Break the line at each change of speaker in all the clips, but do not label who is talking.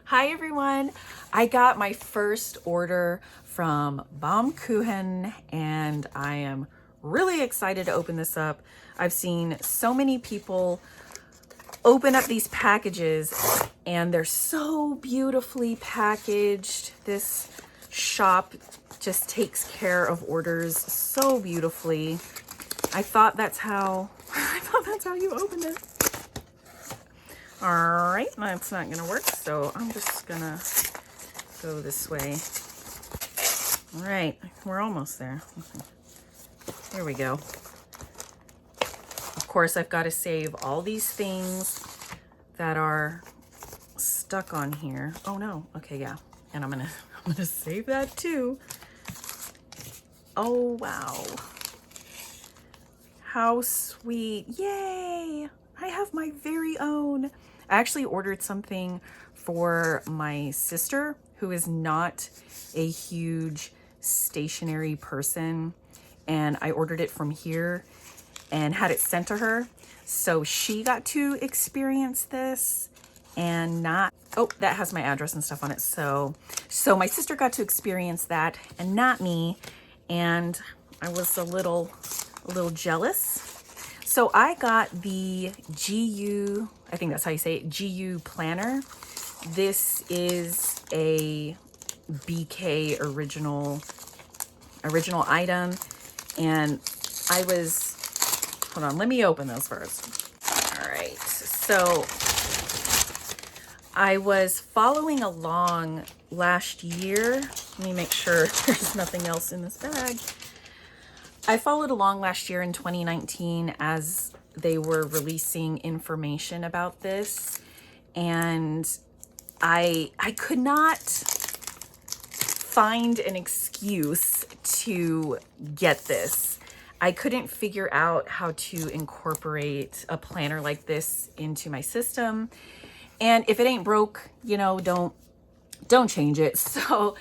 Hi everyone! I got my first order from Baum Kuchen and I am really excited to open this up. I've seen so many people open up these packages and they're so beautifully packaged. This shop just takes care of orders so beautifully. I thought that's how you open it. All right, that's not gonna work, so I'm just gonna go this way. All right, we're almost there. Here we go. Of course, I've got to save all these things that are stuck on here. Oh no, okay, yeah. And I'm gonna save that too. Oh wow. How sweet. Yay! I have my very own. I actually ordered something for my sister who is not a huge stationery person, and I ordered it from here and had it sent to her. So she got to experience this and not, oh, that has my address and stuff on it. So my sister got to experience that and not me. And I was a little jealous. So I got the JIYU, I think that's how you say it, JIYU planner. This is a BK original item. And I was, hold on, let me open those first. All right, so I was following along last year. Let me make sure there's nothing else in this bag. I followed along last year in 2019 as they were releasing information about this, and I could not find an excuse to get this. I couldn't figure out how to incorporate a planner like this into my system. And if it ain't broke, you know, don't change it. So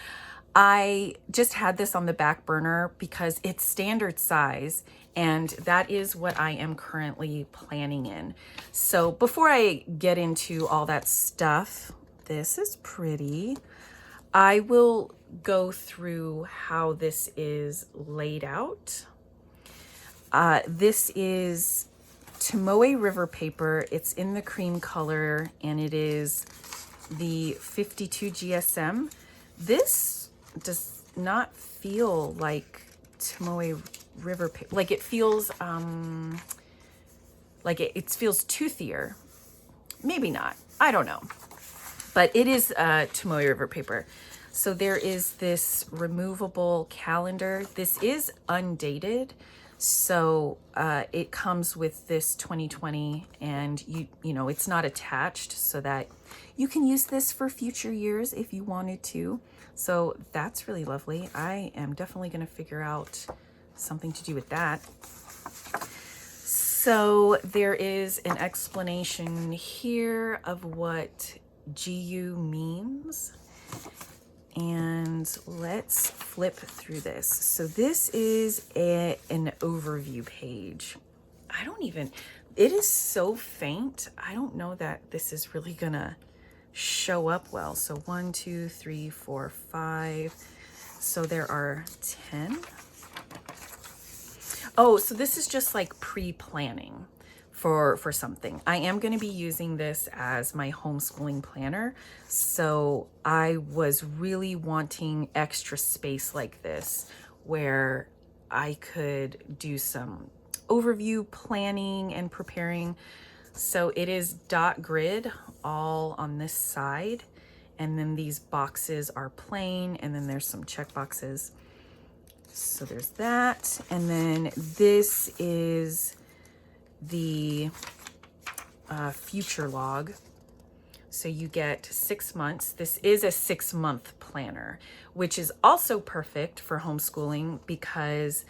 I just had this on the back burner because it's standard size, and that is what I am currently planning in. So before I get into all that stuff, this is pretty. I will go through how this is laid out. This is Tomoe River paper. It's in the cream color and it is the 52 GSM. This does not feel like Tomoe River paper. Like it feels like it feels toothier. Maybe not. I don't know. But it is Tomoe River paper. So there is this removable calendar. This is undated. So it comes with this 2020, and you know, it's not attached, so that you can use this for future years if you wanted to. So that's really lovely. I am definitely going to figure out something to do with that. So there is an explanation here of what JIYU means. And let's flip through this. So this is an overview page. It is so faint. I don't know that this is really gonna show up well. So 1, 2, 3, 4, 5. So there are 10. Oh, so this is just like pre-planning for something. I am going to be using this as my homeschooling planner. So I was really wanting extra space like this where I could do some overview planning and preparing. So it is dot grid all on this side. And then these boxes are plain, and then there's some check boxes. So there's that. And then this is the future log. So you get 6 months. This is a 6-month planner, which is also perfect for homeschooling because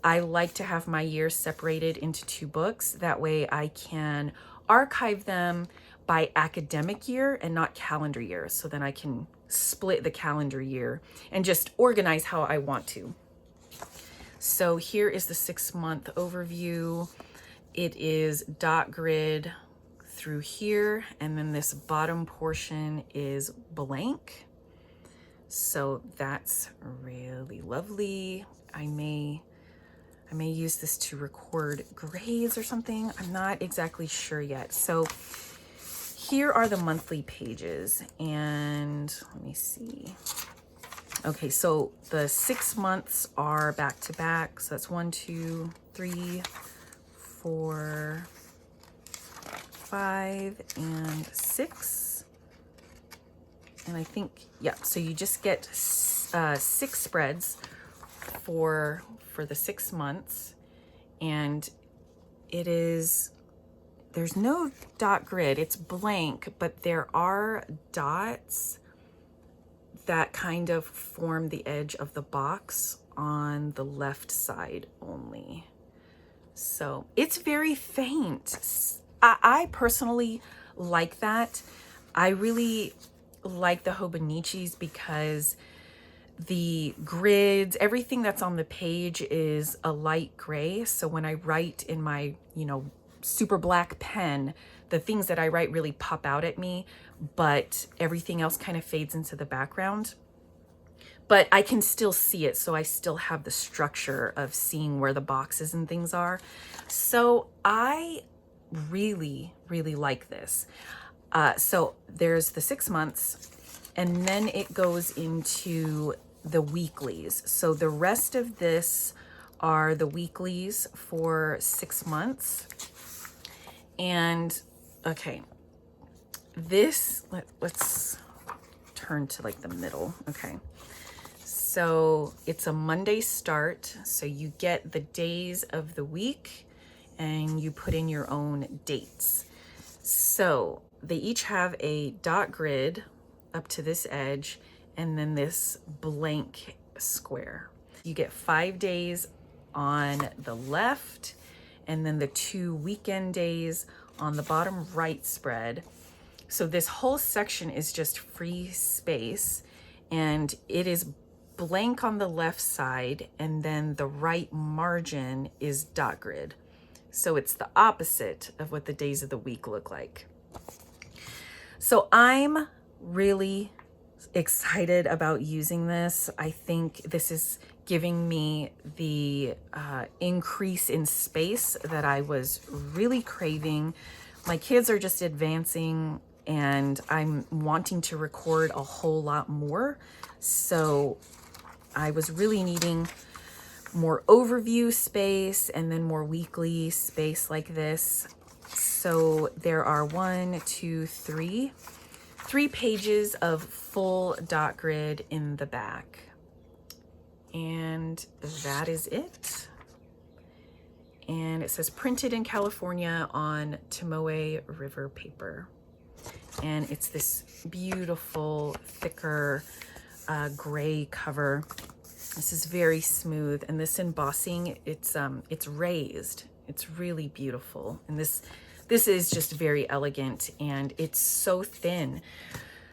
I like to have my years separated into 2 books. That way I can archive them by academic year and not calendar year. So then I can split the calendar year and just organize how I want to. So here is the 6-month overview. It is dot grid through here, and then this bottom portion is blank. So that's really lovely. I may use this to record grades or something. I'm not exactly sure yet. So here are the monthly pages, and let me see. Okay, so the 6 months are back to back. So that's 1, 2, 3, 4, 5, and 6. And I think, yeah, so you just get 6 spreads for the 6 months. And there's no dot grid, it's blank, but there are dots that kind of form the edge of the box on the left side only. So it's very faint. I personally like that. I really like the Hobonichis because the grids, everything that's on the page is a light gray. So when I write in my, super black pen, the things that I write really pop out at me, but everything else kind of fades into the background. But I can still see it, so I still have the structure of seeing where the boxes and things are. So I really, really like this. So there's the 6 months, and then it goes into the weeklies. So the rest of this are the weeklies for 6 months. And okay, this, let's turn to like the middle. Okay, so it's a Monday start. So you get the days of the week and you put in your own dates. So they each have a dot grid up to this edge and then this blank square. You get 5 days on the left and then the 2 weekend days on the bottom right spread. So this whole section is just free space, and it is blank on the left side, and then the right margin is dot grid. So it's the opposite of what the days of the week look like. So I'm really excited about using this. I think this is giving me the increase in space that I was really craving. My kids are just advancing and I'm wanting to record a whole lot more. So I was really needing more overview space and then more weekly space like this. So there are 3 pages of full dot grid in the back. And that is it. And it says printed in California on Tomoe River paper. And it's this beautiful, thicker, gray cover. This is very smooth, and this embossing, it's raised. It's really beautiful. And this is just very elegant, and it's so thin.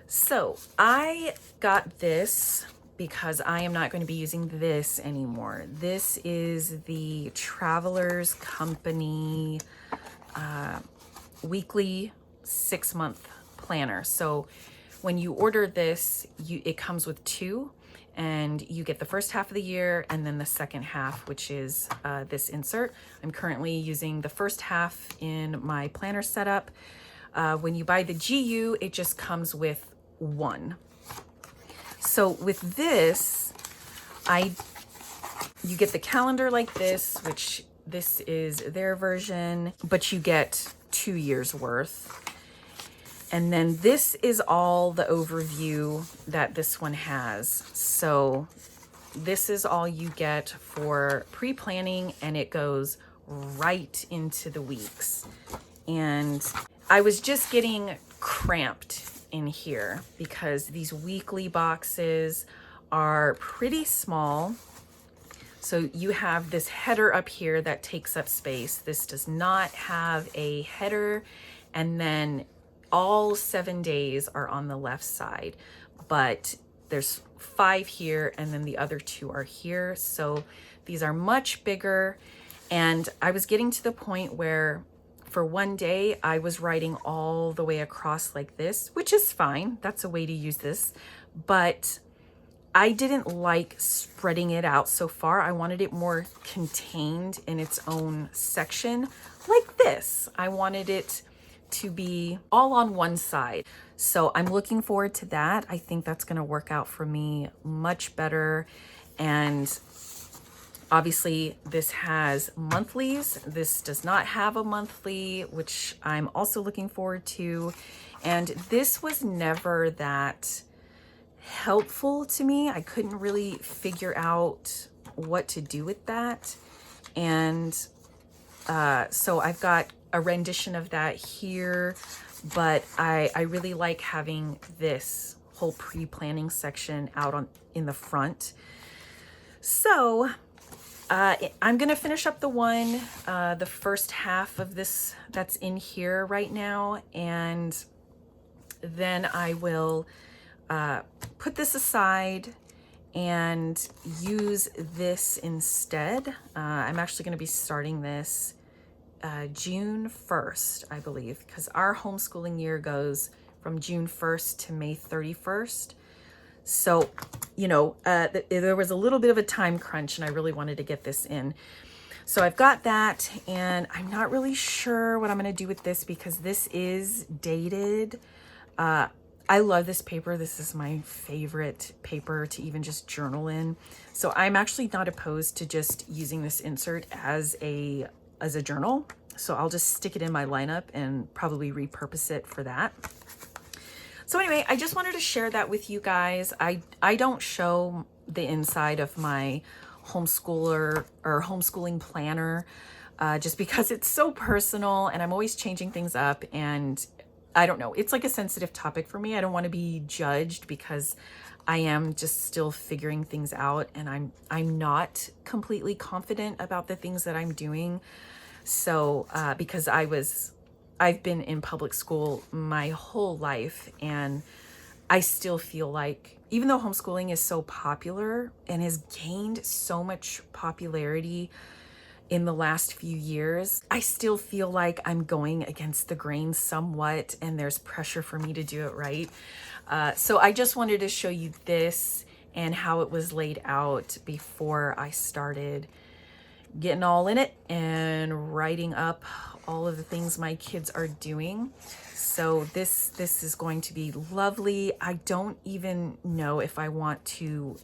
So I got this because I am not going to be using this anymore. This is the Travelers Company weekly 6-month planner. So when you order this, it comes with 2, and you get the first half of the year and then the second half, which is this insert. I'm currently using the first half in my planner setup. When you buy the GU, it just comes with 1. So with this, you get the calendar like this, which this is their version, but you get 2 years worth. And then this is all the overview that this one has. So this is all you get for pre-planning, and it goes right into the weeks. And I was just getting cramped in here because these weekly boxes are pretty small. So you have this header up here that takes up space. This does not have a header, and then all 7 days are on the left side, but there's 5 here and then the other 2 are here. So these are much bigger, and I was getting to the point where for one day, I was writing all the way across like this, which is fine. That's a way to use this. But I didn't like spreading it out so far. I wanted it more contained in its own section like this. I wanted it to be all on one side. So I'm looking forward to that. I think that's going to work out for me much better. And obviously this has monthlies. This does not have a monthly, which I'm also looking forward to. And this was never that helpful to me. I couldn't really figure out what to do with that. And so I've got a rendition of that here, but I really like having this whole pre-planning section out in the front. So I'm gonna finish up the first half of this that's in here right now, and then I will put this aside and use this instead. I'm actually going to be starting this June 1st, I believe, because our homeschooling year goes from June 1st to May 31st. So, you know, there was a little bit of a time crunch and I really wanted to get this in. So I've got that, and I'm not really sure what I'm going to do with this because this is dated. I love this paper. This is my favorite paper to even just journal in. So I'm actually not opposed to just using this insert as a journal. So I'll just stick it in my lineup and probably repurpose it for that. So anyway, I just wanted to share that with you guys. I don't show the inside of my homeschooler or homeschooling planner just because it's so personal and I'm always changing things up, and I don't know, it's like a sensitive topic for me. I don't want to be judged because I am just still figuring things out, and I'm not completely confident about the things that I'm doing. So because I've been in public school my whole life, and I still feel like, even though homeschooling is so popular and has gained so much popularity in the last few years, I still feel like I'm going against the grain somewhat, and there's pressure for me to do it right. So I just wanted to show you this and how it was laid out before I started getting all in it and writing up all of the things my kids are doing. So this is going to be lovely. I don't even know if I want to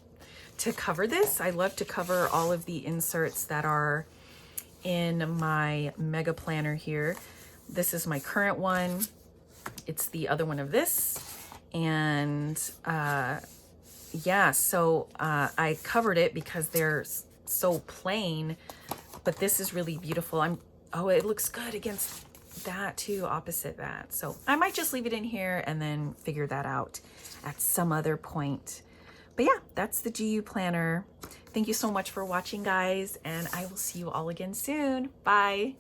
cover this. I love to cover all of the inserts that are in my mega planner here. This is my current one. It's the other one of this. And yeah, so I covered it because they're so plain, but this is really beautiful. Oh, it looks good against that too, opposite that. So I might just leave it in here and then figure that out at some other point. But yeah, that's the GU planner. Thank you so much for watching, guys, and I will see you all again soon. Bye.